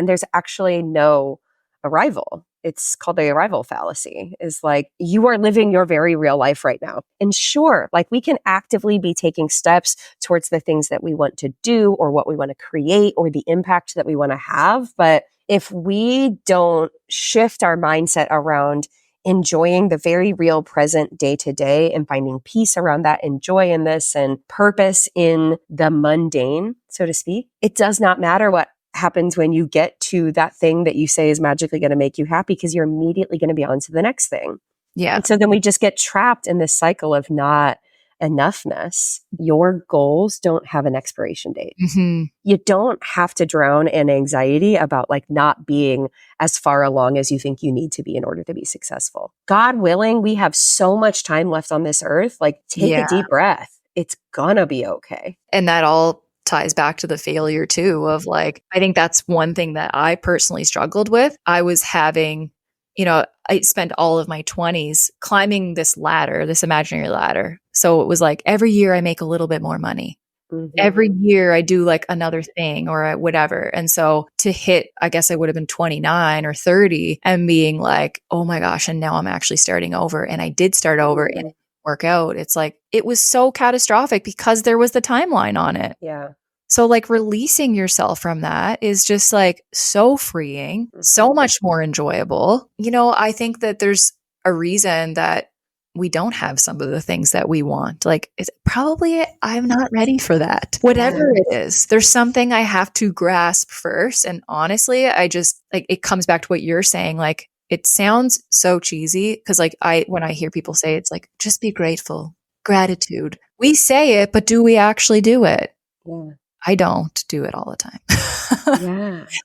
there's actually no arrival. It's called the arrival fallacy, is like, you are living your very real life right now. And sure, like we can actively be taking steps towards the things that we want to do or what we want to create or the impact that we want to have. But if we don't shift our mindset around enjoying the very real present day to day and finding peace around that and joy in this and purpose in the mundane, so to speak, it does not matter what happens when you get to that thing that you say is magically going to make you happy, because you're immediately going to be on to the next thing. Yeah. And so then we just get trapped in this cycle of not enoughness. Your goals don't have an expiration date. Mm-hmm. You don't have to drown in anxiety about like not being as far along as you think you need to be in order to be successful. God willing, we have so much time left on this earth. Like take a deep breath. It's gonna be okay. And that all ties back to the failure too of like, I think that's one thing that I personally struggled with. I was having, I spent all of my 20s climbing this ladder, this imaginary ladder. So it was like every year I make a little bit more money. Mm-hmm. Every year I do like another thing or whatever. And so to hit, I guess I would have been 29 or 30 and being like, oh my gosh, and now I'm actually starting over. And I did start over and work out. It's like, it was so catastrophic because there was the timeline on it. Yeah. So like releasing yourself from that is just like so freeing, so much more enjoyable. I think that there's a reason that we don't have some of the things that we want. Like it's probably I'm not ready for that. Whatever it is, there's something I have to grasp first. And honestly, I just like, it comes back to what you're saying. Like, it sounds so cheesy because like when I hear people say it's like, just be grateful, gratitude. We say it, but do we actually do it? Yeah. I don't do it all the time.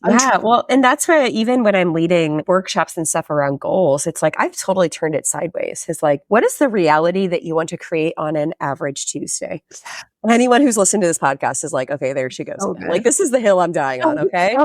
Yeah. Well, and that's why even when I'm leading workshops and stuff around goals, it's like, I've totally turned it sideways. It's like, what is the reality that you want to create on an average Tuesday? Anyone who's listened to this podcast is like, okay, there she goes. Like, this is the hill I'm dying on. Okay.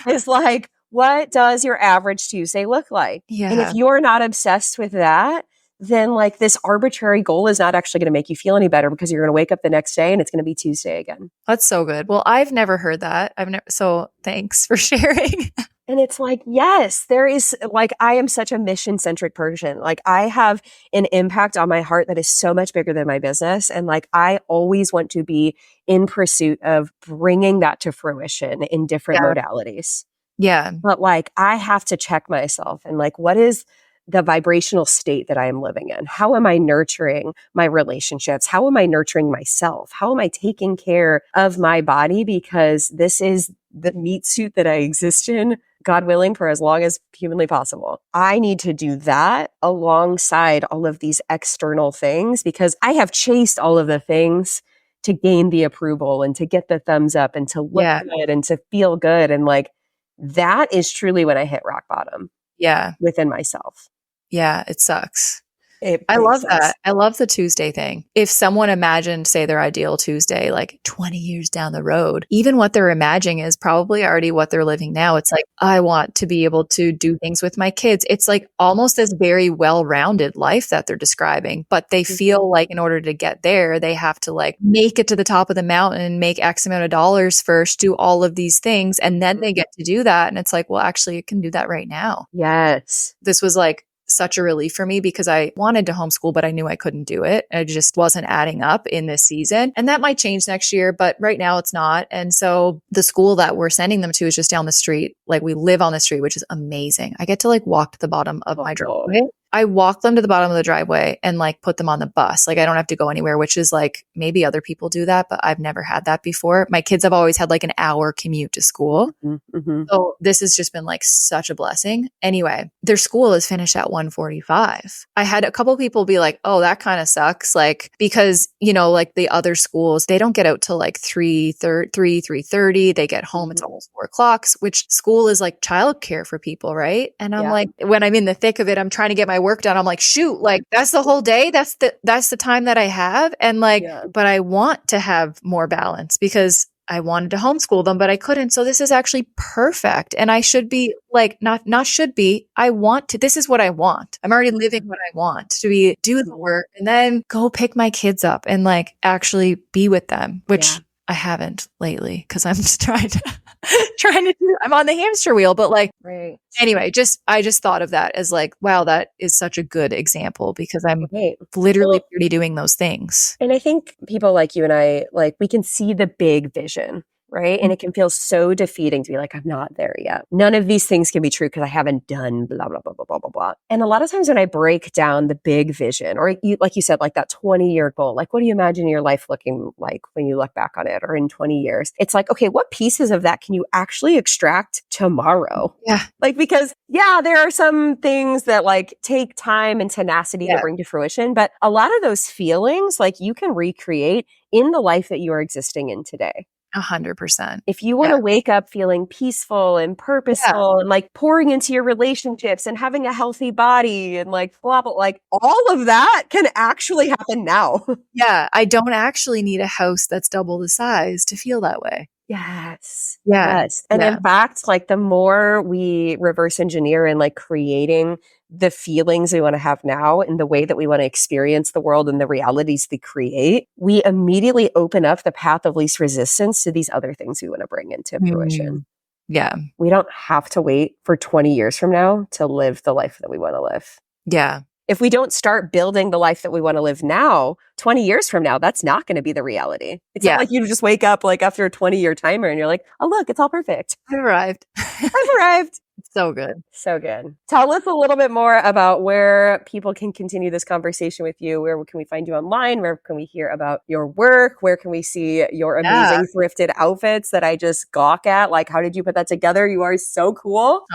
It's like, what does your average Tuesday look like? Yeah. And if you're not obsessed with that, then like this arbitrary goal is not actually going to make you feel any better, because you're going to wake up the next day and it's going to be Tuesday again. That's so good. Well, I've never heard that. So thanks for sharing. And it's like, yes, there is like, I am such a mission-centric person. Like I have an impact on my heart that is so much bigger than my business. And like, I always want to be in pursuit of bringing that to fruition in different modalities. Yeah. But like, I have to check myself and like, what is the vibrational state that I am living in? How am I nurturing my relationships? How am I nurturing myself? How am I taking care of my body? Because this is the meat suit that I exist in, God willing, for as long as humanly possible. I need to do that alongside all of these external things, because I have chased all of the things to gain the approval and to get the thumbs up and to look good and to feel good. And like, that is truly when I hit rock bottom. Yeah. Within myself. Yeah, it sucks. I love that. I love the Tuesday thing. If someone imagined, say, their ideal Tuesday, like 20 years down the road, even what they're imagining is probably already what they're living now. It's like, I want to be able to do things with my kids. It's like almost this very well-rounded life that they're describing, but they feel like in order to get there, they have to like make it to the top of the mountain, make X amount of dollars first, do all of these things, and then they get to do that. And it's like, well, actually, you can do that right now. Yes. This was like such a relief for me because I wanted to homeschool, but I knew I couldn't do it. It just wasn't adding up in this season. And that might change next year, but right now it's not. And so the school that we're sending them to is just down the street. Like we live on the street, which is amazing. I get to like walk to the bottom of my driveway. I walk them to the bottom of the driveway and like put them on the bus. Like I don't have to go anywhere, which is like maybe other people do that, but I've never had that before. My kids have always had like an hour commute to school. Mm-hmm. So this has just been like such a blessing. Anyway, their school is finished at 1:45. I had a couple people be like, oh, that kind of sucks. Like, because, like the other schools, they don't get out till like 3:30. They get home. It's almost 4:00, which school is like childcare for people. Right. And I'm like, when I'm in the thick of it, I'm trying to get my work done. I'm like, shoot, like that's the whole day. That's the time that I have. And like, but I want to have more balance because I wanted to homeschool them, but I couldn't. So this is actually perfect. And I should be like, not should be, I want to, this is what I want. I'm already living what I want to be, do the work and then go pick my kids up and like actually be with them, which I haven't lately because I'm just trying to do, I'm on the hamster wheel, but like, Right. anyway, I just thought of that as like, wow, that is such a good example because I'm Right. literally Well, already doing those things. and I think people like you and I, like, we can see the big vision, right? And it can feel so defeating to be like, I'm not there yet. None of these things can be true because I haven't done blah, blah, blah, blah, blah, blah, blah. And a lot of times when I break down the big vision, or you, like you said, like that 20-year goal, like what do you imagine your life looking like when you look back on it or in 20 years? It's like, okay, what pieces of that can you actually extract tomorrow? Yeah. Like, because yeah, there are some things that like take time and tenacity to bring to fruition, but a lot of those feelings, like you can recreate in the life that you are existing in today. 100%. If you want to wake up feeling peaceful and purposeful and like pouring into your relationships and having a healthy body and like blah, blah, like all of that can actually happen now. Yeah. I don't actually need a house that's double the size to feel that way. Yes. Yeah. Yes. And in fact, like the more we reverse engineer and like creating the feelings we want to have now and the way that we want to experience the world and the realities we create, we immediately open up the path of least resistance to these other things we want to bring into fruition. Yeah. We don't have to wait for 20 years from now to live the life that we want to live. Yeah. If we don't start building the life that we want to live now, 20 years from now, that's not going to be the reality. It's not like you just wake up like after a 20-year timer and you're like, oh, look, it's all perfect. I've arrived. I've arrived. So good. So good. Tell us a little bit more about where people can continue this conversation with you. Where can we find you online? Where can we hear about your work? Where can we see your amazing thrifted outfits that I just gawk at? Like, how did you put that together? You are so cool.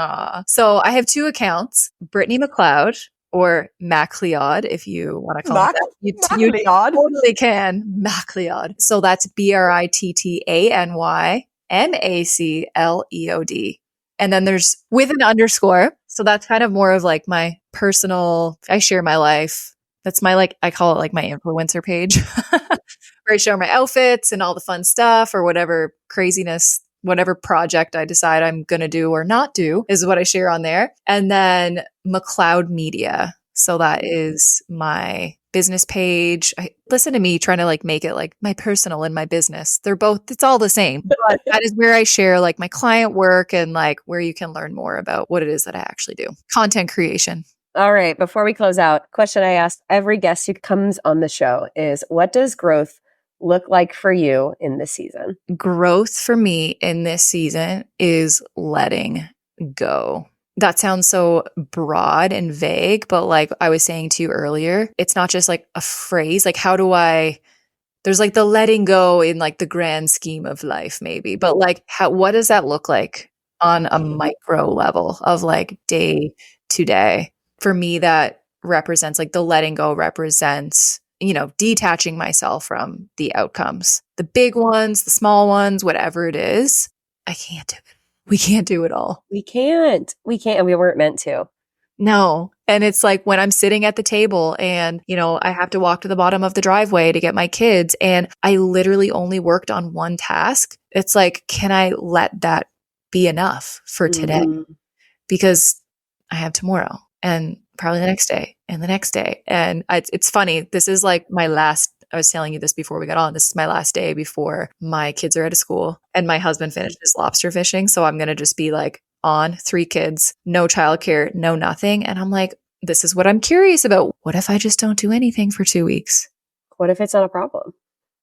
So I have 2 accounts, Brittany MacLeod or MacLeod, if you want to call it that. You totally can. MacLeod. So that's BrittanyMacleod. And then there's with an underscore. So that's kind of more of like my personal, I share my life. That's my, like, I call it like my influencer page where I share my outfits and all the fun stuff or whatever craziness, whatever project I decide I'm going to do or not do is what I share on there. And then MacLeod Media. So that is my business page. Listen to me trying to like make it like my personal and my business. They're both, it's all the same. But that is where I share like my client work and like where you can learn more about what it is that I actually do. Content creation. All right. Before we close out, question I ask every guest who comes on the show is, what does growth look like for you in this season? Growth for me in this season is letting go. That sounds so broad and vague, but like I was saying to you earlier, it's not just like a phrase. Like, there's like the letting go in like the grand scheme of life, maybe, but like, what does that look like on a micro level of like day to day? For me, that represents like the letting go represents, detaching myself from the outcomes, the big ones, the small ones, whatever it is. I can't do it. We can't do it all. We can't. And we weren't meant to. No. And it's like when I'm sitting at the table and, I have to walk to the bottom of the driveway to get my kids and I literally only worked on one task. It's like, can I let that be enough for today? Because I have tomorrow and probably the next day and the next day. And it's funny. This is like I was telling you this before we got on. This is my last day before my kids are out of school and my husband finished his lobster fishing. So I'm going to just be like on 3 kids, no childcare, no nothing. And I'm like, this is what I'm curious about. What if I just don't do anything for 2 weeks? What if it's not a problem?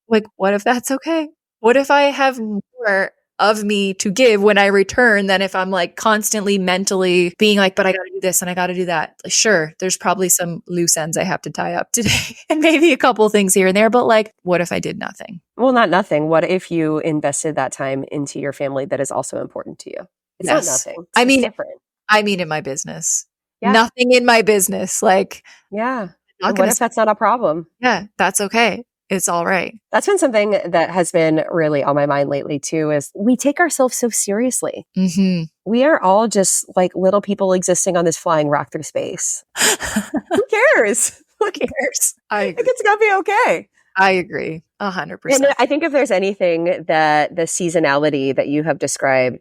Like, what if that's okay? What if I have more of me to give when I return than if I'm like constantly mentally being like, but I got to do this and I got to do that. Sure, there's probably some loose ends I have to tie up today and maybe a couple things here and there, but like, what if I did nothing? Well, not nothing. What if you invested that time into your family that is also important to you? It's not nothing. It's different. I mean, in my business, nothing in my business. Like, what if that's not a problem? Yeah, that's okay. It's all right. That's been something that has been really on my mind lately too, is we take ourselves so seriously. Mm-hmm. We are all just like little people existing on this flying rock through space. Who cares? Who cares? I think it's going to be okay. I agree 100%. And I think if there's anything that the seasonality that you have described,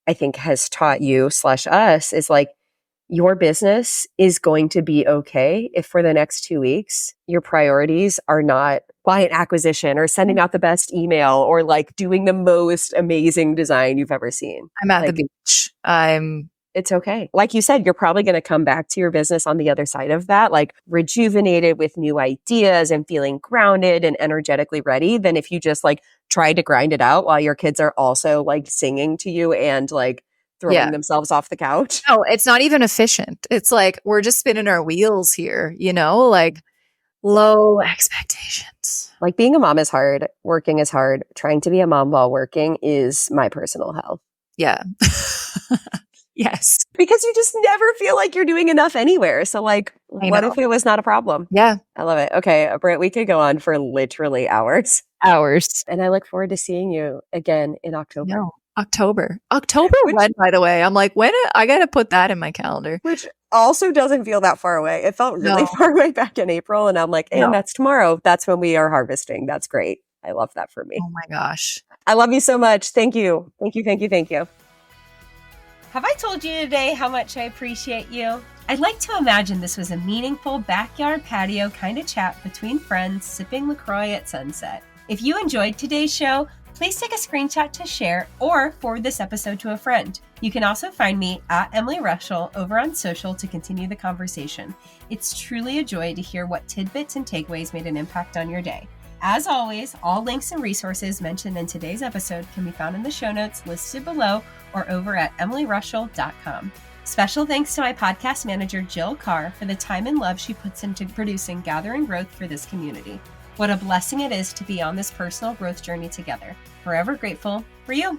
I think has taught you / us is like, your business is going to be okay if for the next 2 weeks, your priorities are not client acquisition or sending out the best email or like doing the most amazing design you've ever seen. I'm at the Like, beach. it's okay. Like you said, you're probably going to come back to your business on the other side of that, like rejuvenated with new ideas and feeling grounded and energetically ready than if you just like try to grind it out while your kids are also like singing to you and like throwing themselves off the couch. No, it's not even efficient. It's like we're just spinning our wheels here, like low expectations. Like being a mom is hard. Working is hard. Trying to be a mom while working is my personal hell. Yeah. Yes. Because you just never feel like you're doing enough anywhere. So like, what if it was not a problem? Yeah. I love it. Okay, Britt, we could go on for literally hours. And I look forward to seeing you again in October. No, October when, by the way? I'm like, when? I got to put that in my calendar. Which also doesn't feel that far away. It felt really far away back in April. And I'm like, and that's tomorrow. That's when we are harvesting. That's great. I love that for me. Oh my gosh. I love you so much. Thank you. Thank you. Thank you. Thank you. Have I told you today how much I appreciate you? I'd like to imagine this was a meaningful backyard patio kind of chat between friends sipping LaCroix at sunset. If you enjoyed today's show, please take a screenshot to share or forward this episode to a friend. You can also find me at Emily Rushell over on social to continue the conversation. It's truly a joy to hear what tidbits and takeaways made an impact on your day. As always, all links and resources mentioned in today's episode can be found in the show notes listed below or over at emilyrushell.com. Special thanks to my podcast manager, Jill Carr, for the time and love she puts into producing Gather and Growth for this community. What a blessing it is to be on this personal growth journey together. Forever grateful for you.